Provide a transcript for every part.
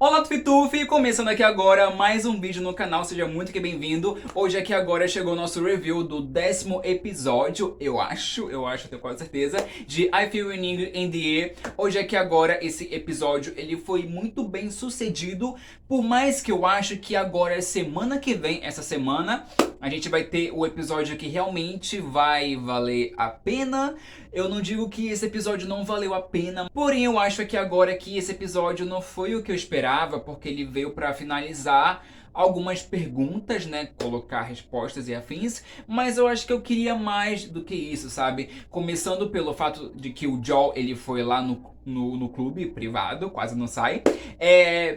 Olá Tufitufi, começando aqui agora mais um vídeo no canal, seja muito que bem-vindo. Hoje aqui agora chegou o nosso review do 10º episódio, eu acho, tenho quase certeza, de I Feel Winning in the Air. Hoje aqui agora esse episódio, ele foi muito bem sucedido, por mais que eu acho que agora semana que vem, essa semana, a gente vai ter o episódio que realmente vai valer a pena. Eu não digo que esse episódio não valeu a pena, porém eu acho que agora que esse episódio não foi o que eu esperava, porque ele veio pra finalizar algumas perguntas, né, colocar respostas e afins, mas eu acho que eu queria mais do que isso, sabe? Começando pelo fato de que o Joel, ele foi lá no clube privado, quase não sai,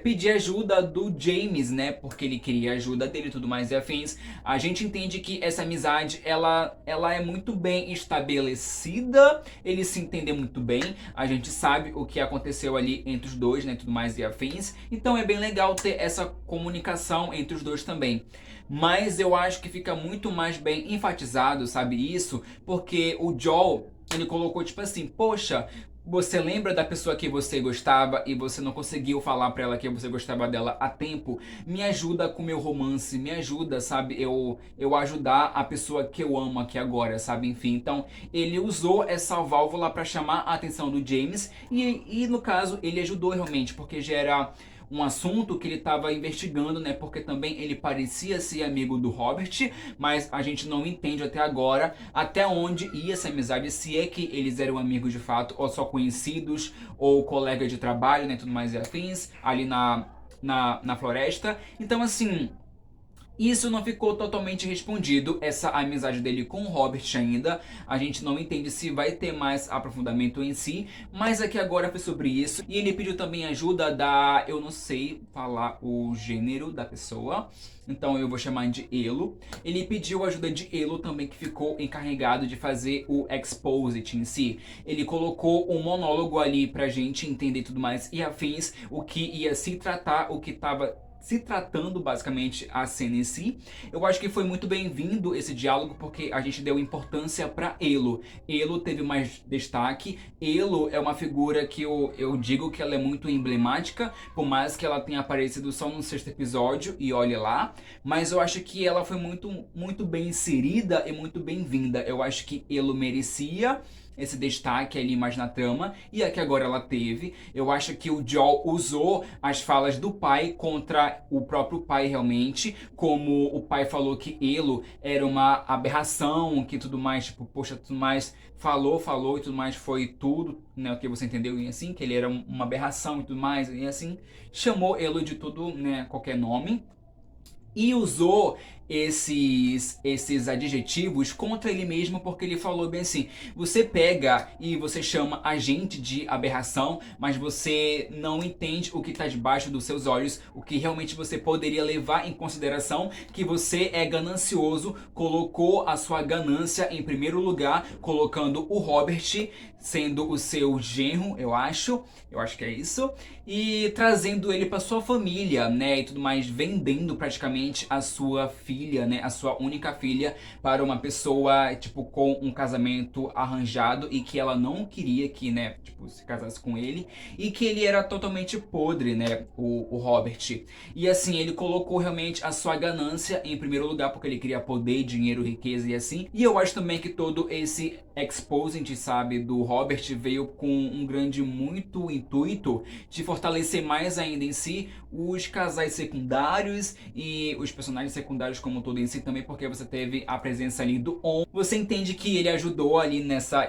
pedir ajuda do James, né, porque ele queria ajuda dele e tudo mais e afins. A gente entende que essa amizade, ela é muito bem estabelecida, eles se entendem muito bem, a gente sabe o que aconteceu ali entre os dois, né, tudo mais e afins, então é bem legal ter essa comunicação entre os dois também. Mas eu acho que fica muito mais bem enfatizado, sabe, isso, porque o Joel, ele colocou tipo assim, poxa, você lembra da pessoa que você gostava e você não conseguiu falar pra ela que você gostava dela a tempo? Me ajuda com meu romance, me ajuda, sabe? Eu ajudar a pessoa que eu amo aqui agora, sabe? Enfim, então ele usou essa válvula pra chamar a atenção do James e no caso ele ajudou realmente, porque já era um assunto que ele estava investigando, né? Porque também ele parecia ser amigo do Robert, mas a gente não entende até agora até onde ia essa amizade, se é que eles eram amigos de fato, ou só conhecidos, ou colegas de trabalho, né? Tudo mais e afins, ali na floresta. Então, assim, isso não ficou totalmente respondido, essa amizade dele com o Robert ainda. A gente não entende se vai ter mais aprofundamento em si, mas aqui agora foi sobre isso. E ele pediu também ajuda da... eu não sei falar o gênero da pessoa, então eu vou chamar de Elo. Ele pediu ajuda de Elo também, que ficou encarregado de fazer o exposit em si. Ele colocou um monólogo ali pra gente entender tudo mais e afins, o que ia se tratar, o que tava se tratando basicamente a cena em si. Eu acho que foi muito bem-vindo esse diálogo, porque a gente deu importância para Elo. Elo teve mais destaque. Elo é uma figura que eu digo que ela é muito emblemática, por mais que ela tenha aparecido só no 6º episódio, e olhe lá, mas eu acho que ela foi muito bem inserida e muito bem-vinda. Eu acho que Elo merecia esse destaque ali mais na trama, e aqui agora ela teve. Eu acho que o Joel usou as falas do pai contra o próprio pai realmente, como o pai falou que Elo era uma aberração, que tudo mais, tipo, poxa, tudo mais, falou e tudo mais, foi tudo, né, o que você entendeu, e assim, que ele era uma aberração e tudo mais, e assim, chamou Elo de tudo, né, qualquer nome, e usou esses adjetivos contra ele mesmo, porque ele falou bem assim: você pega e você chama a gente de aberração, mas você não entende o que está debaixo dos seus olhos, o que realmente você poderia levar em consideração, que você é ganancioso, colocou a sua ganância em primeiro lugar, colocando o Robert sendo o seu genro, eu acho que é isso, e trazendo ele para sua família, né, e tudo mais, vendendo praticamente a sua filha, né, a sua única filha, para uma pessoa, tipo, com um casamento arranjado, e que ela não queria que, né, tipo, se casasse com ele, e que ele era totalmente podre, né, o Robert. E assim, ele colocou realmente a sua ganância em primeiro lugar, porque ele queria poder, dinheiro, riqueza e assim. E eu acho também que todo esse exposing, sabe, do Robert veio com um grande muito intuito de fortalecer mais ainda em si os casais secundários e os personagens secundários como um todo em si também, porque você teve a presença ali do On. Você entende que ele ajudou ali nessa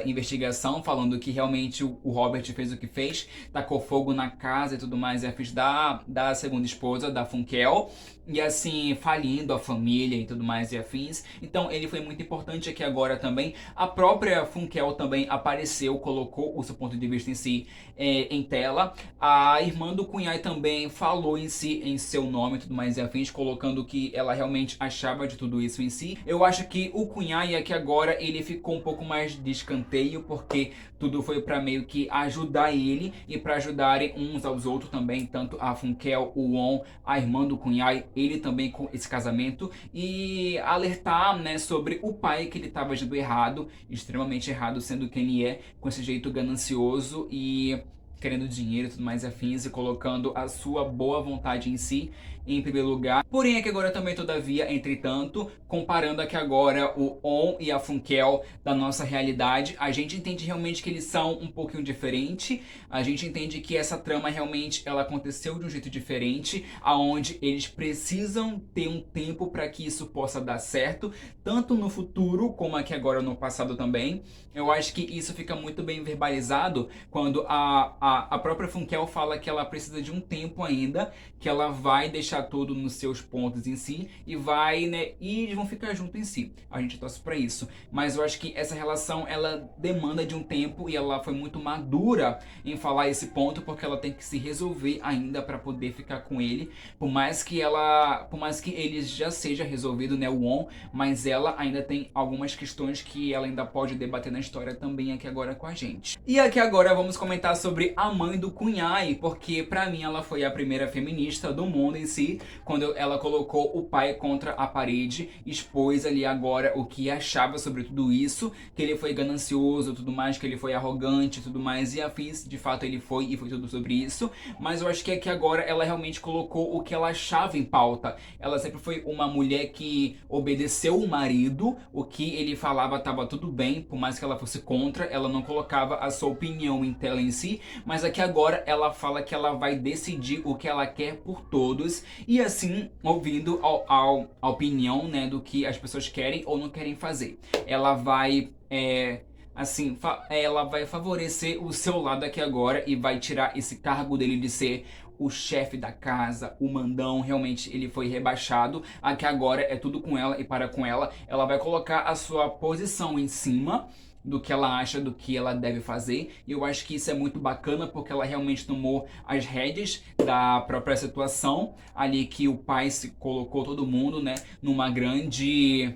investigação, falando que realmente o Robert fez o que fez, tacou fogo na casa e tudo mais, e fez da segunda esposa, da Funkel, e assim, falindo a família e tudo mais e afins. Então ele foi muito importante aqui agora também. A própria Funkel também apareceu, colocou o seu ponto de vista em si em tela. A irmã do Cunhai também falou em si, em seu nome e tudo mais e afins, colocando o que ela realmente achava de tudo isso em si. Eu acho que o Cunhai aqui agora, ele ficou um pouco mais de escanteio, porque tudo foi pra meio que ajudar ele e pra ajudarem uns aos outros também, tanto a Funkel, o On, a irmã do Cunhai, ele também com esse casamento, e alertar, né, sobre o pai, que ele estava agindo errado, extremamente errado, sendo quem ele é, com esse jeito ganancioso, e querendo dinheiro e tudo mais afins e colocando a sua boa vontade em si em primeiro lugar. Porém, aqui agora também, todavia, entretanto, comparando aqui agora o On e a Funkel da nossa realidade, a gente entende realmente que eles são um pouquinho diferentes. A gente entende que essa trama realmente ela aconteceu de um jeito diferente, aonde eles precisam ter um tempo para que isso possa dar certo, tanto no futuro como aqui agora no passado também. Eu acho que isso fica muito bem verbalizado quando a própria Funkel fala que ela precisa de um tempo ainda, que ela vai deixar tudo nos seus pontos em si e vai, né, e eles vão ficar juntos em si. A gente torce pra isso. Mas eu acho que essa relação, ela demanda de um tempo e ela foi muito madura em falar esse ponto, porque ela tem que se resolver ainda pra poder ficar com ele. Por mais que ele já seja resolvido, né, o On, mas ela ainda tem algumas questões que ela ainda pode debater na história também aqui agora com a gente. E aqui agora vamos comentar sobre a mãe do Kunyai, porque pra mim ela foi a primeira feminista do mundo em si, quando ela colocou o pai contra a parede, expôs ali agora o que achava sobre tudo isso, que ele foi ganancioso, tudo mais, que ele foi arrogante, tudo mais e afins. De fato ele foi, e foi tudo sobre isso, mas eu acho que aqui agora ela realmente colocou o que ela achava em pauta. Ela sempre foi uma mulher que obedeceu o marido, o que ele falava estava tudo bem, por mais que ela fosse contra, ela não colocava a sua opinião em tela em si, mas aqui agora ela fala que ela vai decidir o que ela quer por todos, e assim, ouvindo a opinião, né, do que as pessoas querem ou não querem fazer. Ela vai, ela vai favorecer o seu lado aqui agora e vai tirar esse cargo dele de ser o chefe da casa, o mandão. Realmente ele foi rebaixado. Aqui agora é tudo com ela e para com ela. Ela vai colocar a sua posição em cima do que ela acha, do que ela deve fazer. E eu acho que isso é muito bacana, porque ela realmente tomou as rédeas da própria situação ali, que o pai se colocou todo mundo, né, numa grande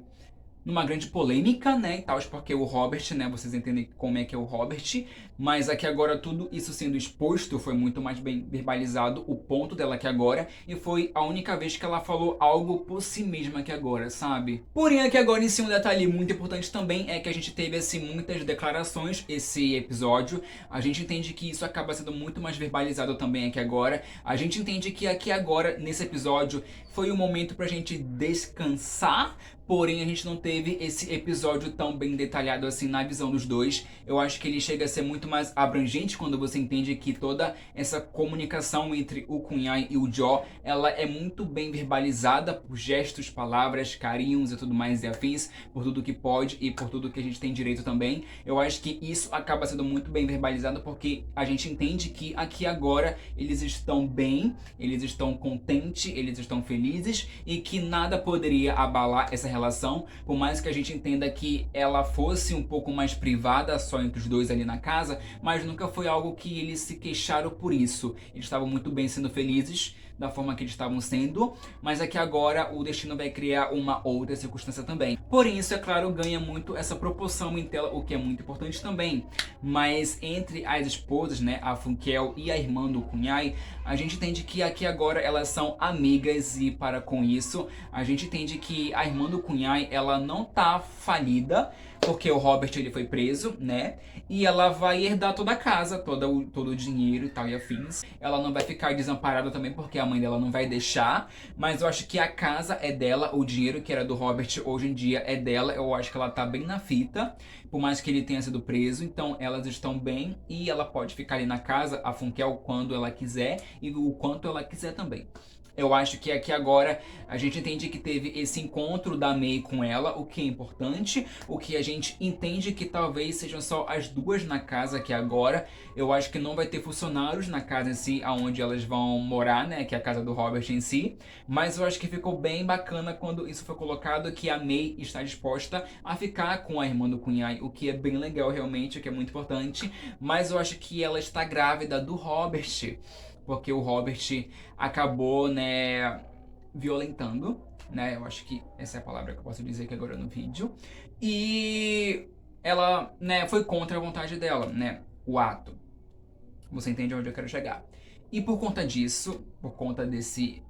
polêmica, né, e tal, porque o Robert, né, vocês entendem como é que é o Robert, mas aqui agora tudo isso sendo exposto foi muito mais bem verbalizado, o ponto dela aqui agora, e foi a única vez que ela falou algo por si mesma aqui agora, sabe? Porém, aqui agora em si um detalhe muito importante também é que a gente teve, assim, muitas declarações esse episódio. A gente entende que isso acaba sendo muito mais verbalizado também aqui agora. A gente entende que aqui agora, nesse episódio, foi um momento pra gente descansar, porém a gente não teve esse episódio tão bem detalhado assim na visão dos dois. Eu acho que ele chega a ser muito mais abrangente quando você entende que toda essa comunicação entre o Kunyai e o Jo, ela é muito bem verbalizada por gestos, palavras, carinhos e tudo mais e afins, por tudo que pode e por tudo que a gente tem direito também. Eu acho que isso acaba sendo muito bem verbalizado, porque a gente entende que aqui agora eles estão bem, eles estão contentes, eles estão felizes, e que nada poderia abalar essa relação, por mais que a gente entenda que ela fosse um pouco mais privada, só entre os dois ali na casa, mas nunca foi algo que eles se queixaram por isso. Eles estavam muito bem sendo felizes da forma que eles estavam sendo, mas aqui agora o destino vai criar uma outra circunstância também. Porém, isso, é claro, ganha muito essa proporção em tela, o que é muito importante também. Mas entre as esposas, né, a Funkel e a irmã do Kunyai, a gente entende que aqui agora elas são amigas, e para com isso, a gente entende que a irmã do Kunyai, ela não tá falida, porque o Robert ele foi preso, né? E ela vai herdar toda a casa, todo o dinheiro e tal e afins. Ela não vai ficar desamparada também, porque a mãe dela não vai deixar. Mas eu acho que a casa é dela, o dinheiro que era do Robert hoje em dia é dela. Eu acho que ela tá bem na fita, por mais que ele tenha sido preso. Então elas estão bem e ela pode ficar ali na casa, a Funkel, quando ela quiser e o quanto ela quiser também. Eu acho que aqui agora a gente entende que teve esse encontro da Mei com ela, o que é importante, o que a gente entende que talvez sejam só as duas na casa aqui agora. Eu acho que não vai ter funcionários na casa em si, aonde elas vão morar, né, que é a casa do Robert em si, mas eu acho que ficou bem bacana quando isso foi colocado, que a Mei está disposta a ficar com a irmã do Kunyai, o que é bem legal realmente, o que é muito importante, mas eu acho que ela está grávida do Robert, porque o Robert acabou, né, violentando, né, eu acho que essa é a palavra que eu posso dizer aqui agora no vídeo, e ela, né, foi contra a vontade dela, né, o ato. Você entende onde eu quero chegar. E por conta disso, por conta desse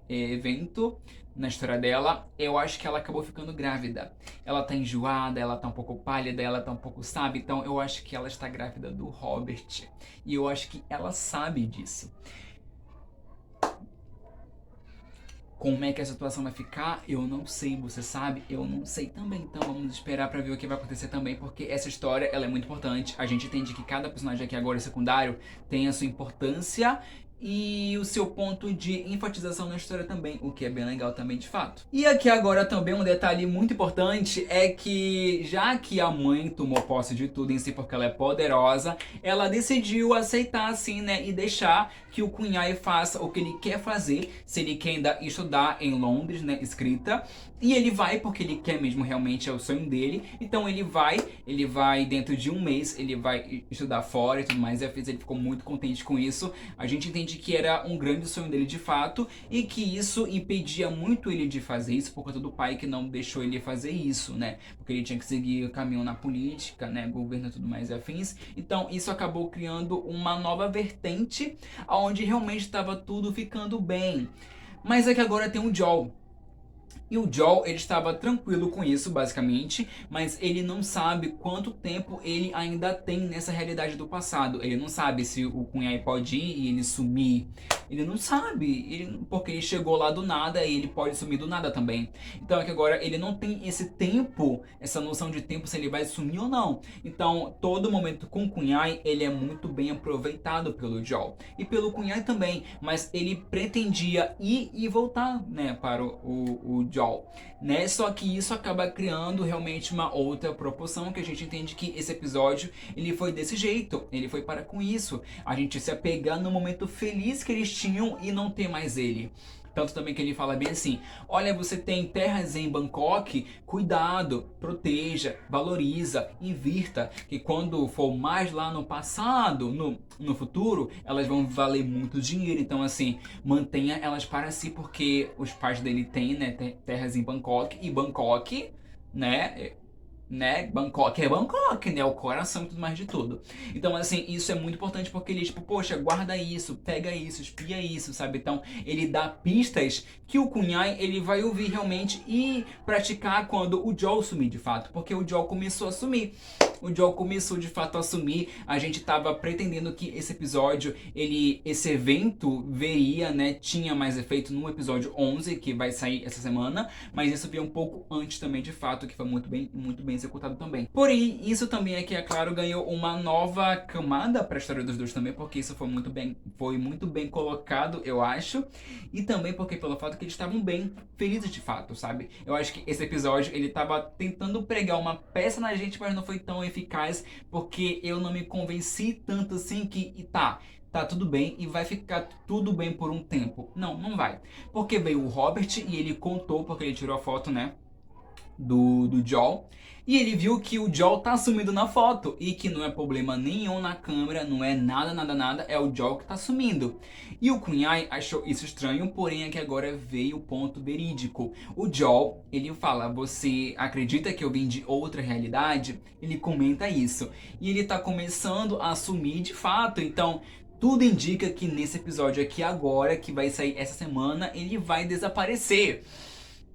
evento na história dela, eu acho que ela acabou ficando grávida. Ela tá enjoada, ela tá um pouco pálida, ela tá um pouco, sabe? Então eu acho que ela está grávida do Robert. E eu acho que ela sabe disso. Como é que a situação vai ficar? Eu não sei, você sabe? Eu não sei também. Então vamos esperar pra ver o que vai acontecer também, porque essa história, ela é muito importante. A gente entende que cada personagem aqui agora secundário tem a sua importância e o seu ponto de enfatização na história também, o que é bem legal também de fato. E aqui agora também um detalhe muito importante é que, já que a mãe tomou posse de tudo em si porque ela é poderosa, ela decidiu aceitar assim, né, e deixar que o Kunyai faça o que ele quer fazer, se ele quer ainda estudar em Londres, né, escrita, e ele vai porque ele quer mesmo, realmente é o sonho dele. Então ele vai dentro de um mês, ele vai estudar fora e tudo mais, e a Fez, ele ficou muito contente com isso. A gente entende que era um grande sonho dele de fato, e que isso impedia muito ele de fazer isso por conta do pai que não deixou ele fazer isso, né, porque ele tinha que seguir o caminho na política, né, governo e tudo mais e afins. Então isso acabou criando uma nova vertente, onde realmente estava tudo ficando bem. Mas é que agora tem o Joel. E o Joel, ele estava tranquilo com isso, basicamente, mas ele não sabe quanto tempo ele ainda tem nessa realidade do passado. Ele não sabe se o Kunyai pode ir e ele sumir. Ele não sabe, porque ele chegou lá do nada e ele pode sumir do nada também. Então é que agora ele não tem esse tempo, essa noção de tempo, se ele vai sumir ou não. Então todo momento com o Kunyai, ele é muito bem aproveitado pelo Joel. E pelo Kunyai também, mas ele pretendia ir e voltar, né, para o Joel. Né? Só que isso acaba criando realmente uma outra proporção, que a gente entende que esse episódio ele foi desse jeito, ele foi para com isso, a gente se apegar no momento feliz que eles tinham e não ter mais ele. Tanto também que ele fala bem assim: olha, você tem terras em Bangkok, cuidado, proteja, valoriza, invirta, que quando for mais lá no passado, no futuro, elas vão valer muito dinheiro. Então assim, mantenha elas para si, porque os pais dele têm, né, terras em Bangkok, e Bangkok, Bangkok é Bangkok, né, o coração e tudo mais de tudo. Então assim, isso é muito importante, porque ele tipo, poxa, guarda isso, pega isso, espia isso, sabe? Então ele dá pistas que o Kunyai, ele vai ouvir realmente e praticar quando o Joel sumir de fato, porque o Joel começou a sumir. O Joel começou de fato a sumir. A gente tava pretendendo que esse episódio, esse evento veria, né, tinha mais efeito no episódio 11, que vai sair essa semana, mas isso veio um pouco antes também de fato, que foi muito bem executado também. Porém, isso também é que, é claro, ganhou uma nova camada para a história dos dois também, porque isso foi muito bem colocado, eu acho, e também porque pelo fato que eles estavam bem felizes de fato, sabe? Eu acho que esse episódio, ele tava tentando pregar uma peça na gente, mas não foi tão eficaz, porque eu não me convenci tanto assim que tá tudo bem e vai ficar tudo bem por um tempo. Não, não vai. Porque veio o Robert e ele contou, porque ele tirou a foto, né, do Joel, e ele viu que o Joel tá sumindo na foto e que não é problema nenhum na câmera, não é nada, é o Joel que tá sumindo. E o Kunyai achou isso estranho, porém é que agora veio o ponto verídico. O Joel, ele fala: você acredita que eu vim de outra realidade? Ele comenta isso. E ele tá começando a sumir de fato, então tudo indica que nesse episódio aqui agora, que vai sair essa semana, ele vai desaparecer.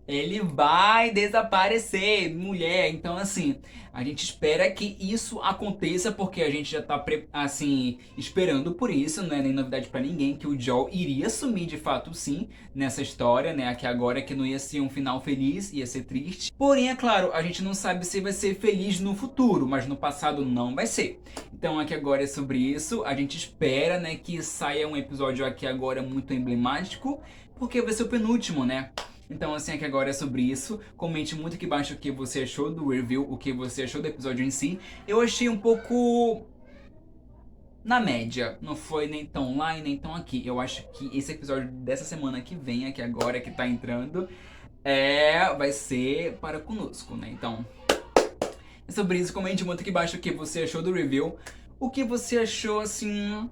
Ele vai desaparecer, mulher. Então, assim, a gente espera que isso aconteça, porque a gente já tá, assim, esperando por isso. Não é nem novidade pra ninguém que o Joel iria sumir de fato, sim, nessa história, né? Aqui agora, que não ia ser um final feliz, ia ser triste. Porém, é claro, a gente não sabe se vai ser feliz no futuro, mas no passado não vai ser. Então, aqui agora é sobre isso. A gente espera, né, que saia um episódio aqui agora muito emblemático, porque vai ser o penúltimo, né? Então, assim, aqui agora é sobre isso. Comente muito aqui embaixo o que você achou do review, o que você achou do episódio em si. Eu achei um pouco na média, não foi nem tão lá e nem tão aqui. Eu acho que esse episódio dessa semana que vem, aqui agora, que tá entrando, vai ser para conosco, né? Então, é sobre isso. Comente muito aqui embaixo o que você achou do review. O que você achou, assim,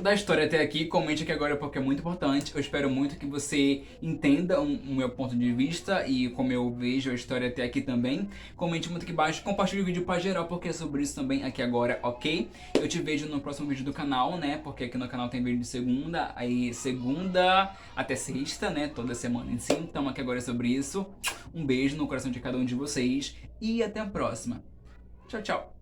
da história até aqui, comente aqui agora porque é muito importante. Eu espero muito que você entenda o meu ponto de vista e como eu vejo a história até aqui também. Comente muito aqui embaixo, compartilhe o vídeo pra geral porque é sobre isso também aqui agora, ok? Eu te vejo no próximo vídeo do canal, né? Porque aqui no canal tem vídeo de segunda, aí segunda até sexta, né? Toda semana em si. Então aqui agora é sobre isso. Um beijo no coração de cada um de vocês e até a próxima. Tchau, tchau.